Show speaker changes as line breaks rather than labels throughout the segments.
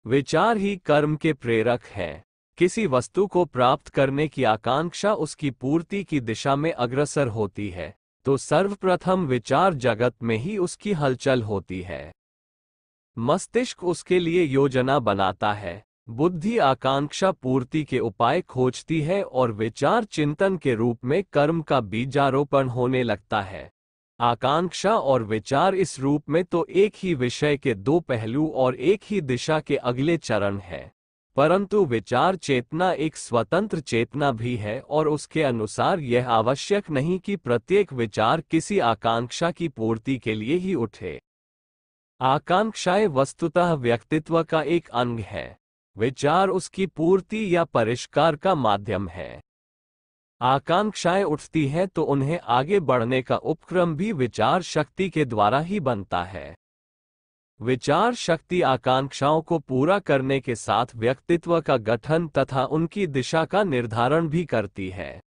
विचार ही कर्म के प्रेरक हैं। किसी वस्तु को प्राप्त करने की आकांक्षा उसकी पूर्ति की दिशा में अग्रसर होती है, तो सर्वप्रथम विचार जगत में ही उसकी हलचल होती है। मस्तिष्क उसके लिए योजना बनाता है, बुद्धि आकांक्षा पूर्ति के उपाय खोजती है और विचार चिंतन के रूप में कर्म का बीजारोपण होने लगता है। आकांक्षा और विचार इस रूप में तो एक ही विषय के दो पहलू और एक ही दिशा के अगले चरण है, परंतु विचार चेतना एक स्वतंत्र चेतना भी है और उसके अनुसार यह आवश्यक नहीं कि प्रत्येक विचार किसी आकांक्षा की पूर्ति के लिए ही उठे। आकांक्षाएं वस्तुतः व्यक्तित्व का एक अंग है, विचार उसकी पूर्ति या परिष्कार का माध्यम है। आकांक्षाएं उठती हैं तो उन्हें आगे बढ़ने का उपक्रम भी विचार शक्ति के द्वारा ही बनता है। विचार शक्ति आकांक्षाओं को पूरा करने के साथ व्यक्तित्व का गठन तथा उनकी दिशा का निर्धारण भी करती है।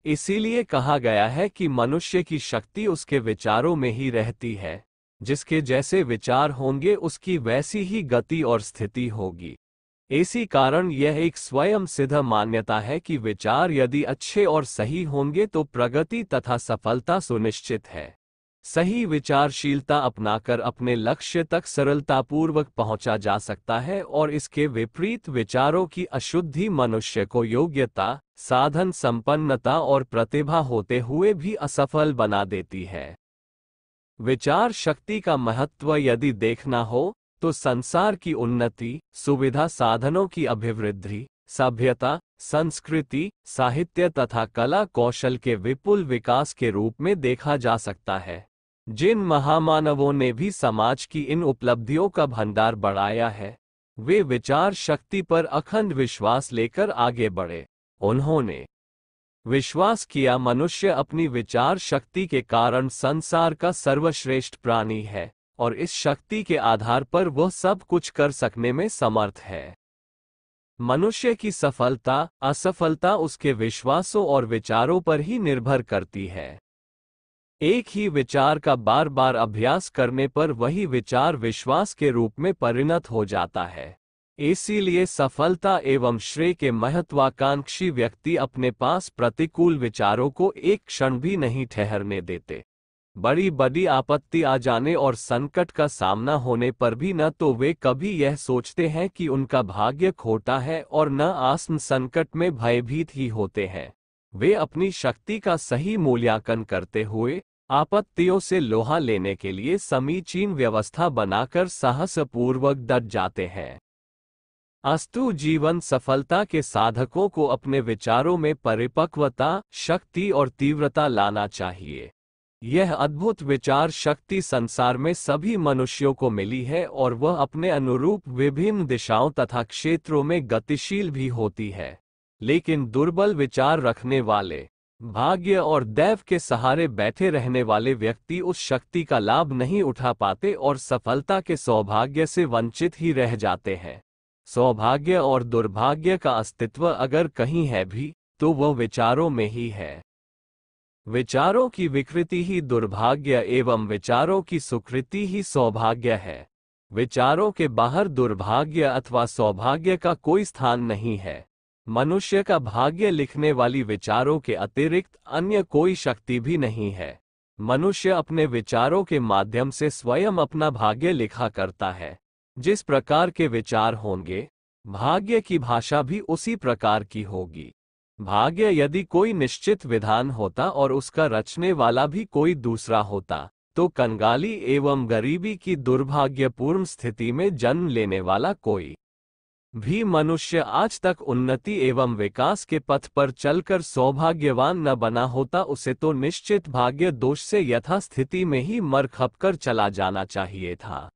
इसीलिए कहा गया है कि मनुष्य की शक्ति उसके विचारों में ही रहती है। जिसके जैसे विचार होंगे उसकी वैसी ही गति और स्थिति होगी। इसी कारण यह एक स्वयं सिद्ध मान्यता है कि विचार यदि अच्छे और सही होंगे तो प्रगति तथा सफलता सुनिश्चित है। सही विचारशीलता अपनाकर अपने लक्ष्य तक सरलतापूर्वक पहुंचा जा सकता है और इसके विपरीत विचारों की अशुद्धि मनुष्य को योग्यता, साधन संपन्नता और प्रतिभा होते हुए भी असफल बना देती है। विचार शक्ति का महत्व यदि देखना हो तो संसार की उन्नति, सुविधा साधनों की अभिवृद्धि, सभ्यता, संस्कृति, साहित्य तथा कला कौशल के विपुल विकास के रूप में देखा जा सकता है। जिन महामानवों ने भी समाज की इन उपलब्धियों का भंडार बढ़ाया है, वे विचार शक्ति पर अखंड विश्वास लेकर आगे बढ़े। उन्होंने विश्वास किया मनुष्य अपनी विचार शक्ति के कारण संसार का सर्वश्रेष्ठ प्राणी है और इस शक्ति के आधार पर वह सब कुछ कर सकने में समर्थ है। मनुष्य की सफलता असफलता उसके विश्वासों और विचारों पर ही निर्भर करती है। एक ही विचार का बार बार अभ्यास करने पर वही विचार विश्वास के रूप में परिणत हो जाता है। इसीलिए सफलता एवं श्रेय के महत्वाकांक्षी व्यक्ति अपने पास प्रतिकूल विचारों को एक क्षण भी नहीं ठहरने देते। बड़ी बड़ी आपत्ति आ जाने और संकट का सामना होने पर भी न तो वे कभी यह सोचते हैं कि उनका भाग्य खोटा है और न आत्म संकट में भयभीत ही होते हैं। वे अपनी शक्ति का सही मूल्यांकन करते हुए आपत्तियों से लोहा लेने के लिए समीचीन व्यवस्था बनाकर साहसपूर्वक डट जाते हैं। अस्तु जीवन सफलता के साधकों को अपने विचारों में परिपक्वता, शक्ति और तीव्रता लाना चाहिए। यह अद्भुत विचार शक्ति संसार में सभी मनुष्यों को मिली है और वह अपने अनुरूप विभिन्न दिशाओं तथा क्षेत्रों में गतिशील भी होती है। लेकिन दुर्बल विचार रखने वाले, भाग्य और दैव के सहारे बैठे रहने वाले व्यक्ति उस शक्ति का लाभ नहीं उठा पाते और सफलता के सौभाग्य से वंचित ही रह जाते हैं। सौभाग्य और दुर्भाग्य का अस्तित्व अगर कहीं है भी तो वह विचारों में ही है। विचारों की विकृति ही दुर्भाग्य एवं विचारों की सुकृति ही सौभाग्य है। विचारों के बाहर दुर्भाग्य अथवा सौभाग्य का कोई स्थान नहीं है। मनुष्य का भाग्य लिखने वाली विचारों के अतिरिक्त अन्य कोई शक्ति भी नहीं है। मनुष्य अपने विचारों के माध्यम से स्वयं अपना भाग्य लिखा करता है। जिस प्रकार के विचार होंगे, भाग्य की भाषा भी उसी प्रकार की होगी। भाग्य यदि कोई निश्चित विधान होता और उसका रचने वाला भी कोई दूसरा होता, तो कंगाली एवं गरीबी की दुर्भाग्यपूर्ण स्थिति में जन्म लेने वाला कोई भी मनुष्य आज तक उन्नति एवं विकास के पथ पर चलकर सौभाग्यवान न बना होता। उसे तो निश्चित भाग्य दोष से यथास्थिति में ही मर खपकर चला जाना चाहिए था।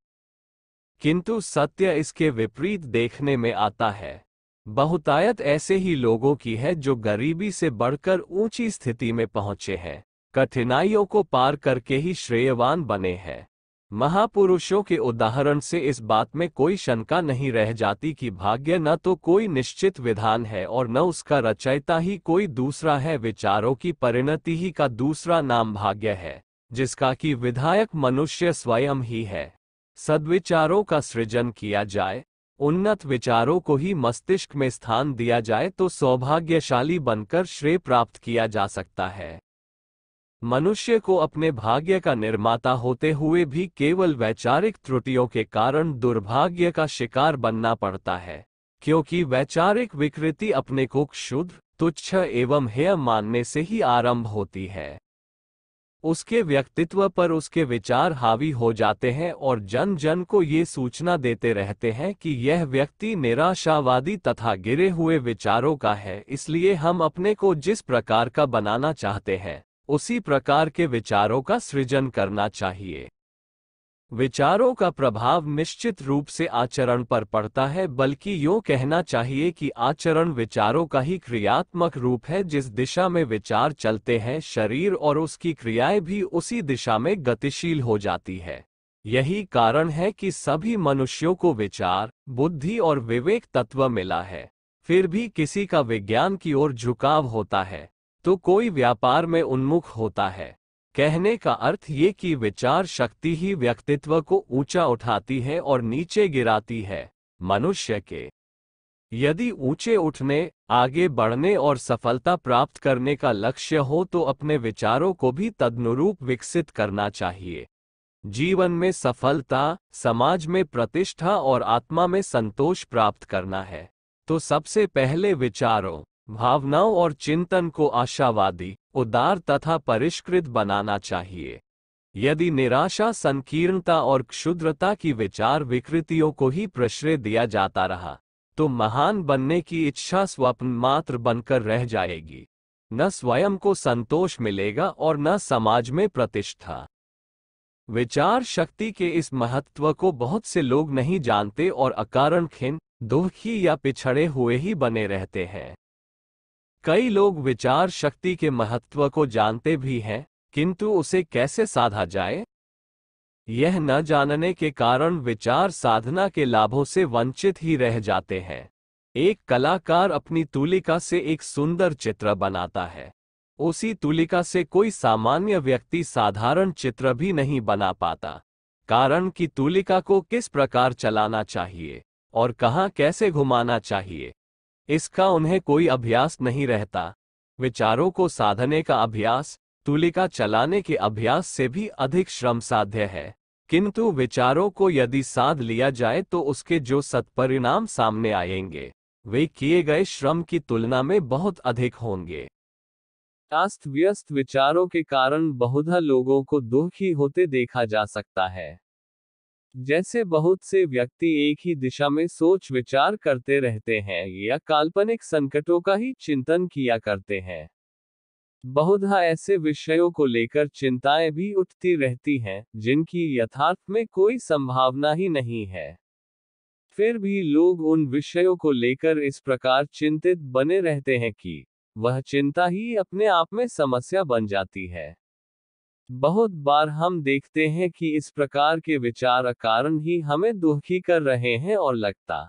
किंतु सत्य इसके विपरीत देखने में आता है। बहुतायत ऐसे ही लोगों की है जो गरीबी से बढ़कर ऊंची स्थिति में पहुंचे हैं, कठिनाइयों को पार करके ही श्रेयवान बने हैं। महापुरुषों के उदाहरण से इस बात में कोई शंका नहीं रह जाती कि भाग्य न तो कोई निश्चित विधान है और न उसका रचयिता ही कोई दूसरा है। विचारों की परिणति ही का दूसरा नाम भाग्य है, जिसका कि विधायक मनुष्य स्वयं ही है। सद्विचारों का सृजन किया जाए, उन्नत विचारों को ही मस्तिष्क में स्थान दिया जाए तो सौभाग्यशाली बनकर श्रेय प्राप्त किया जा सकता है। मनुष्य को अपने भाग्य का निर्माता होते हुए भी केवल वैचारिक त्रुटियों के कारण दुर्भाग्य का शिकार बनना पड़ता है, क्योंकि वैचारिक विकृति अपने को क्षुद्र, तुच्छ एवं हेय मानने से ही आरंभ होती है। उसके व्यक्तित्व पर उसके विचार हावी हो जाते हैं और जन जन को ये सूचना देते रहते हैं कि यह व्यक्ति निराशावादी तथा गिरे हुए विचारों का है, इसलिए हम अपने को जिस प्रकार का बनाना चाहते हैं उसी प्रकार के विचारों का सृजन करना चाहिए। विचारों का प्रभाव निश्चित रूप से आचरण पर पड़ता है, बल्कि यूँ कहना चाहिए कि आचरण विचारों का ही क्रियात्मक रूप है। जिस दिशा में विचार चलते हैं, शरीर और उसकी क्रियाएं भी उसी दिशा में गतिशील हो जाती है। यही कारण है कि सभी मनुष्यों को विचार, बुद्धि और विवेक तत्व मिला है, फिर भी किसी का विज्ञान की ओर झुकाव होता है तो कोई व्यापार में उन्मुख होता है। कहने का अर्थ ये कि विचार शक्ति ही व्यक्तित्व को ऊंचा उठाती है और नीचे गिराती है। मनुष्य के यदि ऊंचे उठने, आगे बढ़ने और सफलता प्राप्त करने का लक्ष्य हो तो अपने विचारों को भी तदनुरूप विकसित करना चाहिए। जीवन में सफलता, समाज में प्रतिष्ठा और आत्मा में संतोष प्राप्त करना है तो सबसे पहले विचारों, भावनाओं और चिंतन को आशावादी, उदार तथा परिष्कृत बनाना चाहिए। यदि निराशा, संकीर्णता और क्षुद्रता की विचार विकृतियों को ही प्रश्रय दिया जाता रहा तो महान बनने की इच्छा स्वप्न मात्र बनकर रह जाएगी। न स्वयं को संतोष मिलेगा और न समाज में प्रतिष्ठा। विचार शक्ति के इस महत्व को बहुत से लोग नहीं जानते और अकारण खिन्न, दुखी या पिछड़े हुए ही बने रहते हैं। कई लोग विचार शक्ति के महत्व को जानते भी हैं, किंतु उसे कैसे साधा जाए, यह न जानने के कारण विचार साधना के लाभों से वंचित ही रह जाते हैं। एक कलाकार अपनी तुलिका से एक सुंदर चित्र बनाता है। उसी तुलिका से कोई सामान्य व्यक्ति साधारण चित्र भी नहीं बना पाता, कारण कि तुलिका को किस प्रकार चलाना चाहिए और कहाँ कैसे घुमाना चाहिए, इसका उन्हें कोई अभ्यास नहीं रहता। विचारों को साधने का अभ्यास तुलिका चलाने के अभ्यास से भी अधिक श्रम साध्य है, किंतु विचारों को यदि साध लिया जाए तो उसके जो सत्परिणाम सामने आएंगे वे किए गए श्रम की तुलना में बहुत अधिक होंगे। अस्त व्यस्त विचारों के कारण बहुधा लोगों को दुखी होते देखा जा सकता है। जैसे बहुत से व्यक्ति एक ही दिशा में सोच विचार करते रहते हैं या काल्पनिक संकटों का ही चिंतन किया करते हैं। बहुधा ऐसे विषयों को लेकर चिंताएं भी उठती रहती हैं जिनकी यथार्थ में कोई संभावना ही नहीं है। फिर भी लोग उन विषयों को लेकर इस प्रकार चिंतित बने रहते हैं कि वह चिंता ही अपने आप में समस्या बन जाती है। बहुत बार हम देखते हैं कि इस प्रकार के विचार कारण ही हमें दुखी कर रहे हैं और लगता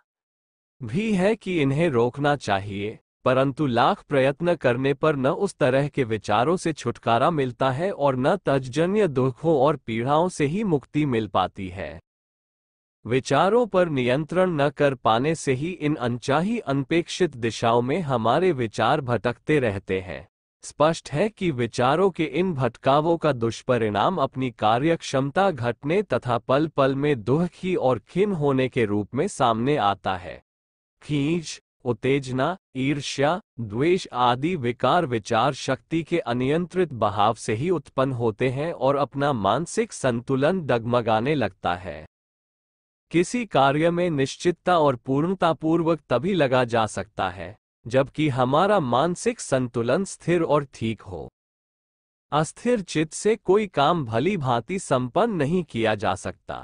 भी है कि इन्हें रोकना चाहिए, परंतु लाख प्रयत्न करने पर न उस तरह के विचारों से छुटकारा मिलता है और न तज्जन्य दुखों और पीड़ाओं से ही मुक्ति मिल पाती है। विचारों पर नियंत्रण न कर पाने से ही इन अनचाही अनपेक्षित दिशाओं में हमारे विचार भटकते रहते हैं। स्पष्ट है कि विचारों के इन भटकावों का दुष्परिणाम अपनी कार्यक्षमता घटने तथा पल पल में दुखी और खिन्न होने के रूप में सामने आता है। खींच, उत्तेजना, ईर्ष्या, द्वेष आदि विकार विचार शक्ति के अनियंत्रित बहाव से ही उत्पन्न होते हैं और अपना मानसिक संतुलन डगमगाने लगता है। किसी कार्य में निश्चितता और पूर्णतापूर्वक तभी लगा जा सकता है जबकि हमारा मानसिक संतुलन स्थिर और ठीक हो। अस्थिर चित्त से कोई काम भली भांति संपन्न नहीं किया जा सकता।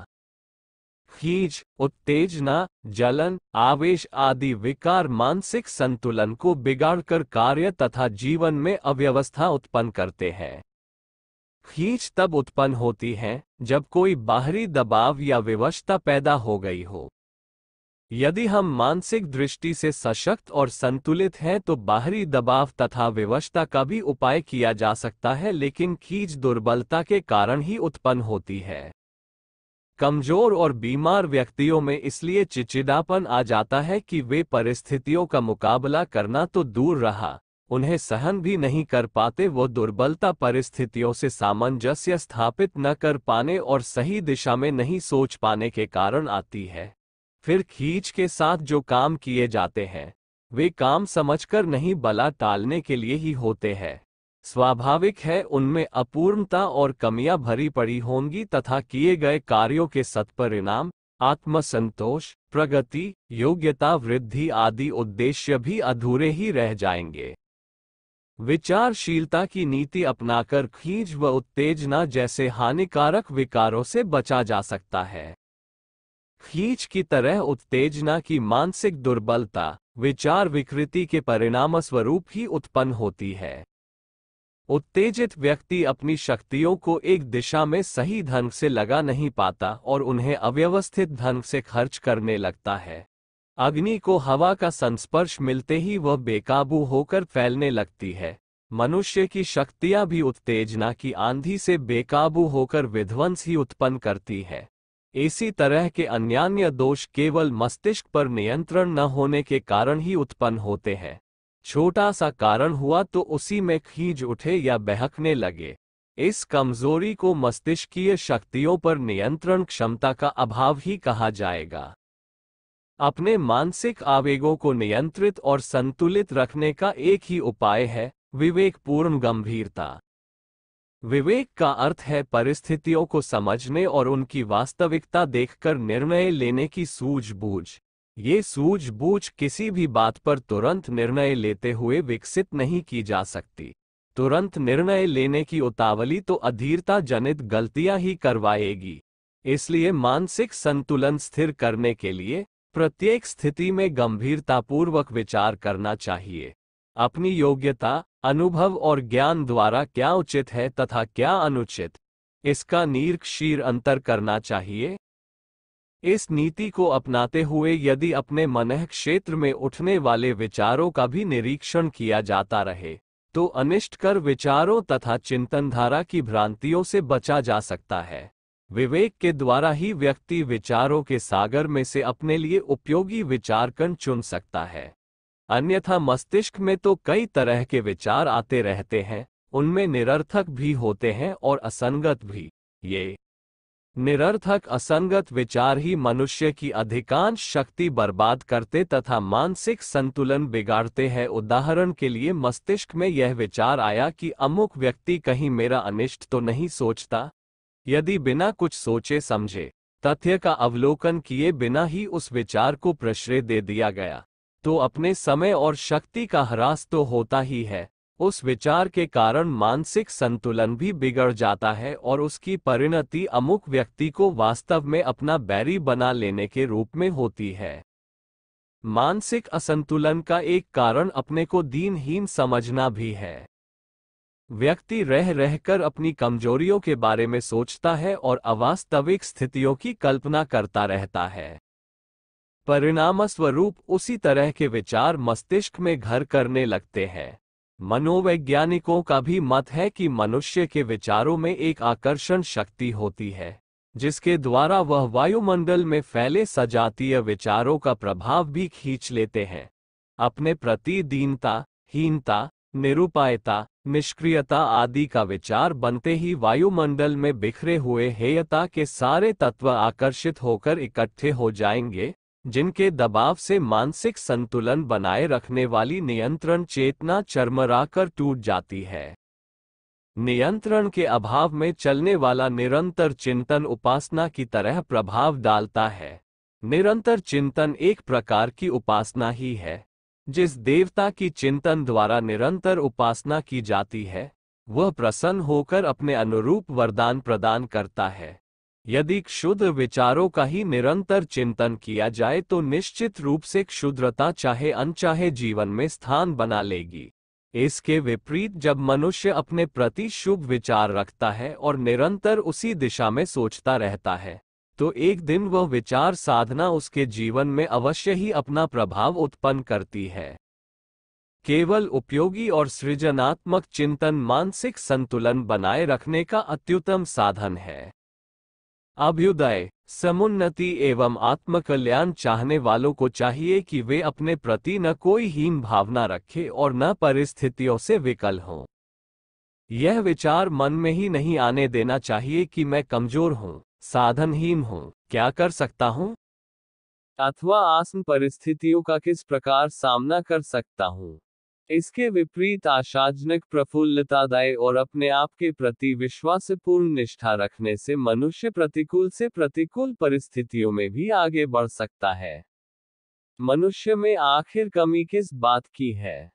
खींच, उत्तेजना, जलन, आवेश आदि विकार मानसिक संतुलन को बिगाड़कर कार्य तथा जीवन में अव्यवस्था उत्पन्न करते हैं। खींच तब उत्पन्न होती है जब कोई बाहरी दबाव या विवशता पैदा हो गई हो। यदि हम मानसिक दृष्टि से सशक्त और संतुलित हैं तो बाहरी दबाव तथा विवशता का भी उपाय किया जा सकता है, लेकिन खींच दुर्बलता के कारण ही उत्पन्न होती है। कमजोर और बीमार व्यक्तियों में इसलिए चिचिड़ापन आ जाता है कि वे परिस्थितियों का मुकाबला करना तो दूर रहा, उन्हें सहन भी नहीं कर पाते। वो दुर्बलता परिस्थितियों से सामंजस्य स्थापित न कर पाने और सही दिशा में नहीं सोच पाने के कारण आती है। फिर खींच के साथ जो काम किए जाते हैं वे काम समझकर नहीं बला टालने के लिए ही होते हैं। स्वाभाविक है उनमें अपूर्णता और कमियां भरी पड़ी होंगी तथा किए गए कार्यों के सत्परिणाम, आत्मसंतोष, प्रगति, योग्यता वृद्धि आदि उद्देश्य भी अधूरे ही रह जाएंगे। विचारशीलता की नीति अपनाकर खींच व उत्तेजना जैसे हानिकारक विकारों से बचा जा सकता है। खींच की तरह उत्तेजना की मानसिक दुर्बलता विचार विकृति के परिणामस्वरूप ही उत्पन्न होती है। उत्तेजित व्यक्ति अपनी शक्तियों को एक दिशा में सही ढंग से लगा नहीं पाता और उन्हें अव्यवस्थित ढंग से खर्च करने लगता है। अग्नि को हवा का संस्पर्श मिलते ही वह बेकाबू होकर फैलने लगती है। मनुष्य की शक्तियां भी उत्तेजना की आंधी से बेकाबू होकर विध्वंस ही उत्पन्न करती है। इसी तरह के अन्यान्य दोष केवल मस्तिष्क पर नियंत्रण न होने के कारण ही उत्पन्न होते हैं। छोटा सा कारण हुआ तो उसी में खींच उठे या बहकने लगे। इस कमजोरी को मस्तिष्कीय शक्तियों पर नियंत्रण क्षमता का अभाव ही कहा जाएगा। अपने मानसिक आवेगों को नियंत्रित और संतुलित रखने का एक ही उपाय है, विवेकपूर्ण गंभीरता। विवेक का अर्थ है परिस्थितियों को समझने और उनकी वास्तविकता देखकर निर्णय लेने की सूझबूझ। ये सूझबूझ किसी भी बात पर तुरंत निर्णय लेते हुए विकसित नहीं की जा सकती। तुरंत निर्णय लेने की उतावली तो अधीरता जनित गलतियां ही करवाएगी। इसलिए मानसिक संतुलन स्थिर करने के लिए प्रत्येक स्थिति में गंभीरतापूर्वक विचार करना चाहिए। अपनी योग्यता, अनुभव और ज्ञान द्वारा क्या उचित है तथा क्या अनुचित, इसका निरीक्षण अंतर करना चाहिए। इस नीति को अपनाते हुए यदि अपने मन क्षेत्र में उठने वाले विचारों का भी निरीक्षण किया जाता रहे तो अनिष्टकर विचारों तथा चिंतनधारा की भ्रांतियों से बचा जा सकता है। विवेक के द्वारा ही व्यक्ति विचारों के सागर में से अपने लिए उपयोगी विचारकण चुन सकता है। अन्यथा मस्तिष्क में तो कई तरह के विचार आते रहते हैं, उनमें निरर्थक भी होते हैं और असंगत भी। ये निरर्थक असंगत विचार ही मनुष्य की अधिकांश शक्ति बर्बाद करते तथा मानसिक संतुलन बिगाड़ते हैं। उदाहरण के लिए मस्तिष्क में यह विचार आया कि अमुक व्यक्ति कहीं मेरा अनिष्ट तो नहीं सोचता। यदि बिना कुछ सोचे समझे तथ्य का अवलोकन किए बिना ही उस विचार को प्रश्रय दे दिया गया तो अपने समय और शक्ति का ह्रास तो होता ही है, उस विचार के कारण मानसिक संतुलन भी बिगड़ जाता है और उसकी परिणति अमुक व्यक्ति को वास्तव में अपना बैरी बना लेने के रूप में होती है। मानसिक असंतुलन का एक कारण अपने को दीनहीन समझना भी है। व्यक्ति रह रहकर अपनी कमजोरियों के बारे में सोचता है और अवास्तविक स्थितियों की कल्पना करता रहता है। परिणामस्वरूप उसी तरह के विचार मस्तिष्क में घर करने लगते हैं। मनोवैज्ञानिकों का भी मत है कि मनुष्य के विचारों में एक आकर्षण शक्ति होती है, जिसके द्वारा वह वायुमंडल में फैले सजातीय विचारों का प्रभाव भी खींच लेते हैं। अपने प्रति दीनता, हीनता, निरुपायता, निष्क्रियता आदि का विचार बनते ही वायुमंडल में बिखरे हुए हेयता के सारे तत्व आकर्षित होकर इकट्ठे हो जाएंगे, जिनके दबाव से मानसिक संतुलन बनाए रखने वाली नियंत्रण चेतना चरमराकर टूट जाती है। नियंत्रण के अभाव में चलने वाला निरंतर चिंतन उपासना की तरह प्रभाव डालता है। निरंतर चिंतन एक प्रकार की उपासना ही है। जिस देवता की चिंतन द्वारा निरंतर उपासना की जाती है, वह प्रसन्न होकर अपने अनुरूप वरदान प्रदान करता है। यदि क्षुद्र विचारों का ही निरंतर चिंतन किया जाए तो निश्चित रूप से क्षुद्रता चाहे अनचाहे जीवन में स्थान बना लेगी। इसके विपरीत जब मनुष्य अपने प्रति शुभ विचार रखता है और निरंतर उसी दिशा में सोचता रहता है, तो एक दिन वह विचार साधना उसके जीवन में अवश्य ही अपना प्रभाव उत्पन्न करती है। केवल उपयोगी और सृजनात्मक चिंतन मानसिक संतुलन बनाए रखने का अत्युत्तम साधन है। अभ्युदय समुन्नति एवं आत्मकल्याण चाहने वालों को चाहिए कि वे अपने प्रति न कोई हीन भावना रखें और न परिस्थितियों से विकल हों। यह विचार मन में ही नहीं आने देना चाहिए कि मैं कमजोर हूं, साधनहीन हूं, क्या कर सकता हूं, अथवा आसन परिस्थितियों का किस प्रकार सामना कर सकता हूं। इसके विपरीत आशाजनक, प्रफुल्लतादायी और अपने आप के प्रति विश्वासपूर्ण निष्ठा रखने से मनुष्य प्रतिकूल से प्रतिकूल परिस्थितियों में भी आगे बढ़ सकता है। मनुष्य में आखिर कमी किस बात की है?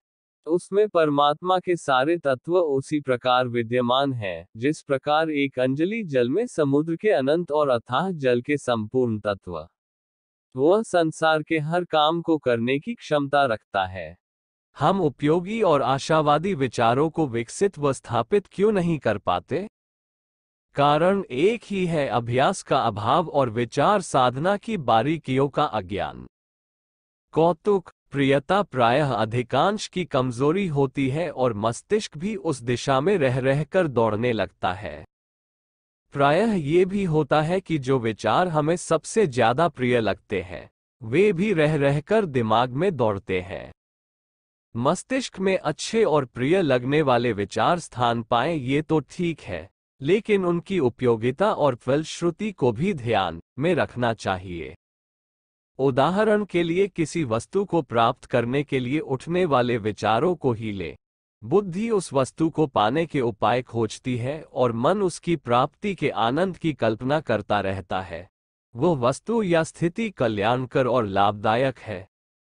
उसमें परमात्मा के सारे तत्व उसी प्रकार विद्यमान हैं, जिस प्रकार एक अंजलि जल में समुद्र के अनंत और अथाह जल के संपूर्ण तत्व। वह संसार के हर काम को करने की क्षमता रखता है। हम उपयोगी और आशावादी विचारों को विकसित व स्थापित क्यों नहीं कर पाते? कारण एक ही है, अभ्यास का अभाव और विचार साधना की बारीकियों का अज्ञान। कौतुक, प्रियता प्रायः अधिकांश की कमजोरी होती है और मस्तिष्क भी उस दिशा में रह रहकर दौड़ने लगता है। प्रायः ये भी होता है कि जो विचार हमें सबसे ज्यादा प्रिय लगते हैं, वे भी रह रहकर दिमाग में दौड़ते हैं। मस्तिष्क में अच्छे और प्रिय लगने वाले विचार स्थान पाएं ये तो ठीक है, लेकिन उनकी उपयोगिता और फलश्रुति को भी ध्यान में रखना चाहिए। उदाहरण के लिए किसी वस्तु को प्राप्त करने के लिए उठने वाले विचारों को ही ले। बुद्धि उस वस्तु को पाने के उपाय खोजती है और मन उसकी प्राप्ति के आनंद की कल्पना करता रहता है। वह वस्तु या स्थिति कल्याणकर और लाभदायक है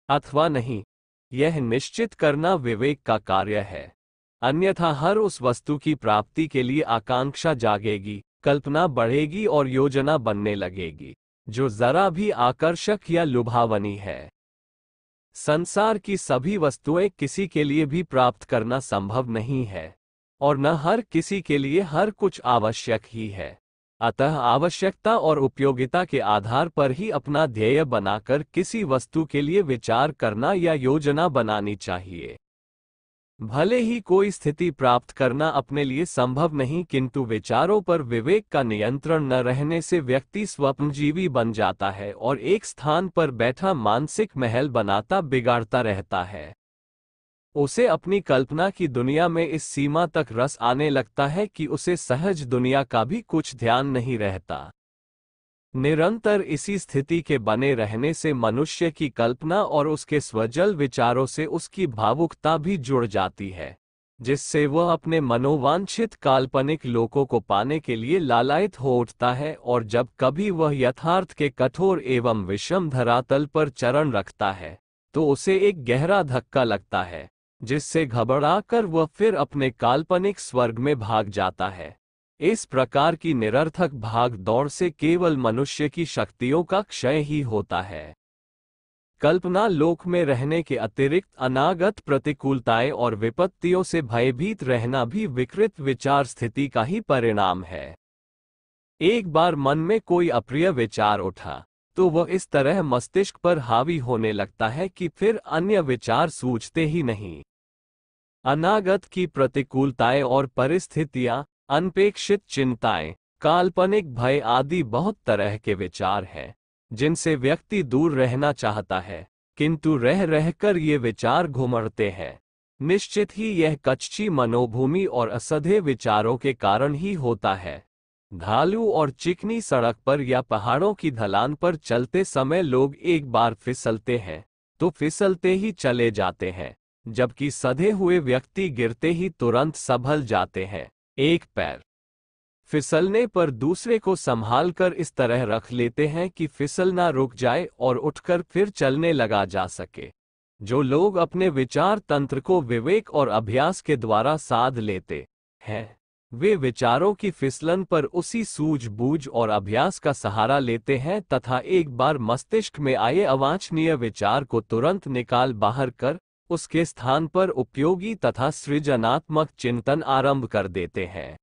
अथवा नहीं, यह निश्चित करना विवेक का कार्य है। अन्यथा हर उस वस्तु की प्राप्ति के लिए आकांक्षा जागेगी, कल्पना बढ़ेगी और योजना बनने लगेगी, जो जरा भी आकर्षक या लुभावनी है। संसार की सभी वस्तुएं किसी के लिए भी प्राप्त करना संभव नहीं है, और न हर किसी के लिए हर कुछ आवश्यक ही है। अतः आवश्यकता और उपयोगिता के आधार पर ही अपना ध्येय बनाकर किसी वस्तु के लिए विचार करना या योजना बनानी चाहिए। भले ही कोई स्थिति प्राप्त करना अपने लिए संभव नहीं, किंतु विचारों पर विवेक का नियंत्रण न रहने से व्यक्ति स्वप्नजीवी बन जाता है और एक स्थान पर बैठा मानसिक महल बनाता बिगाड़ता रहता है। उसे अपनी कल्पना की दुनिया में इस सीमा तक रस आने लगता है कि उसे सहज दुनिया का भी कुछ ध्यान नहीं रहता। निरंतर इसी स्थिति के बने रहने से मनुष्य की कल्पना और उसके स्वजल विचारों से उसकी भावुकता भी जुड़ जाती है, जिससे वह अपने मनोवांछित काल्पनिक लोकों को पाने के लिए लालायित हो उठता है, और जब कभी वह यथार्थ के कठोर एवं विषम धरातल पर चरण रखता है, तो उसे एक गहरा धक्का लगता है, जिससे घबराकर वह फिर अपने काल्पनिक स्वर्ग में भाग जाता है। इस प्रकार की निरर्थक भाग दौड़ से केवल मनुष्य की शक्तियों का क्षय ही होता है। कल्पना लोक में रहने के अतिरिक्त अनागत प्रतिकूलताएं और विपत्तियों से भयभीत रहना भी विकृत विचार स्थिति का ही परिणाम है। एक बार मन में कोई अप्रिय विचार उठा, तो वह इस तरह मस्तिष्क पर हावी होने लगता है कि फिर अन्य विचार सूझते ही नहीं। अनागत की प्रतिकूलताएं और परिस्थितियां, अनपेक्षित चिंताएं, काल्पनिक भय आदि बहुत तरह के विचार हैं, जिनसे व्यक्ति दूर रहना चाहता है, किंतु रह रहकर ये विचार घुमड़ते हैं। निश्चित ही यह कच्ची मनोभूमि और असधे विचारों के कारण ही होता है। ढालू और चिकनी सड़क पर या पहाड़ों की ढलान पर चलते समय लोग एक बार फिसलते हैं तो फिसलते ही चले जाते हैं, जबकि सधे हुए व्यक्ति गिरते ही तुरंत संभल जाते हैं। एक पैर फिसलने पर दूसरे को संभालकर इस तरह रख लेते हैं कि फिसलना रुक जाए और उठकर फिर चलने लगा जा सके। जो लोग अपने विचार तंत्र को विवेक और अभ्यास के द्वारा साध लेते हैं, वे विचारों की फिसलन पर उसी सूझबूझ और अभ्यास का सहारा लेते हैं तथा एक बार मस्तिष्क में आए अवांछनीय विचार को तुरंत निकाल बाहर कर उसके स्थान पर उपयोगी तथा सृजनात्मक चिंतन आरंभ कर देते हैं।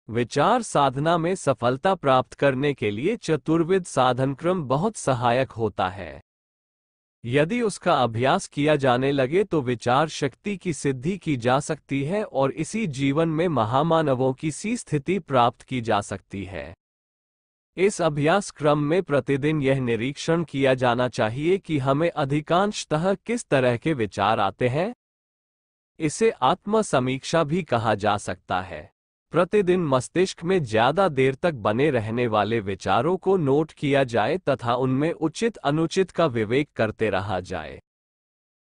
विचार साधना में सफलता प्राप्त करने के लिए चतुर्विध साधनक्रम बहुत सहायक होता है। यदि उसका अभ्यास किया जाने लगे तो विचार शक्ति की सिद्धि की जा सकती है और इसी जीवन में महामानवों की सी स्थिति प्राप्त की जा सकती है। इस अभ्यास क्रम में प्रतिदिन यह निरीक्षण किया जाना चाहिए कि हमें अधिकांशतः किस तरह के विचार आते हैं। इसे आत्म समीक्षा भी कहा जा सकता है। प्रतिदिन मस्तिष्क में ज्यादा देर तक बने रहने वाले विचारों को नोट किया जाए तथा उनमें उचित अनुचित का विवेक करते रहा जाए।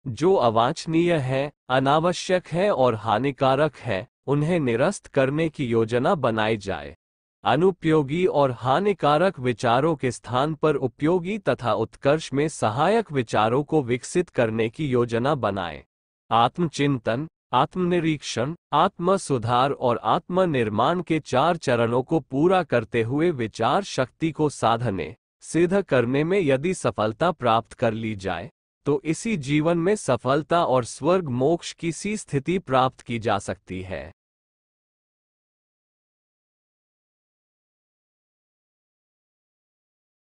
जो अवांछनीय है, अनावश्यक है और हानिकारक है, उन्हें निरस्त करने की योजना बनाई जाए। अनुपयोगी और हानिकारक विचारों के स्थान पर उपयोगी तथा उत्कर्ष में सहायक विचारों को विकसित करने की योजना बनाएं। आत्मचिंतन, आत्मनिरीक्षण, आत्म सुधार और आत्मनिर्माण के 4 चरणों को पूरा करते हुए विचार शक्ति को साधने, सिद्ध करने में यदि सफलता प्राप्त कर ली जाए, तो इसी जीवन में सफलता और स्वर्ग मोक्ष की सी स्थिति प्राप्त की जा सकती है।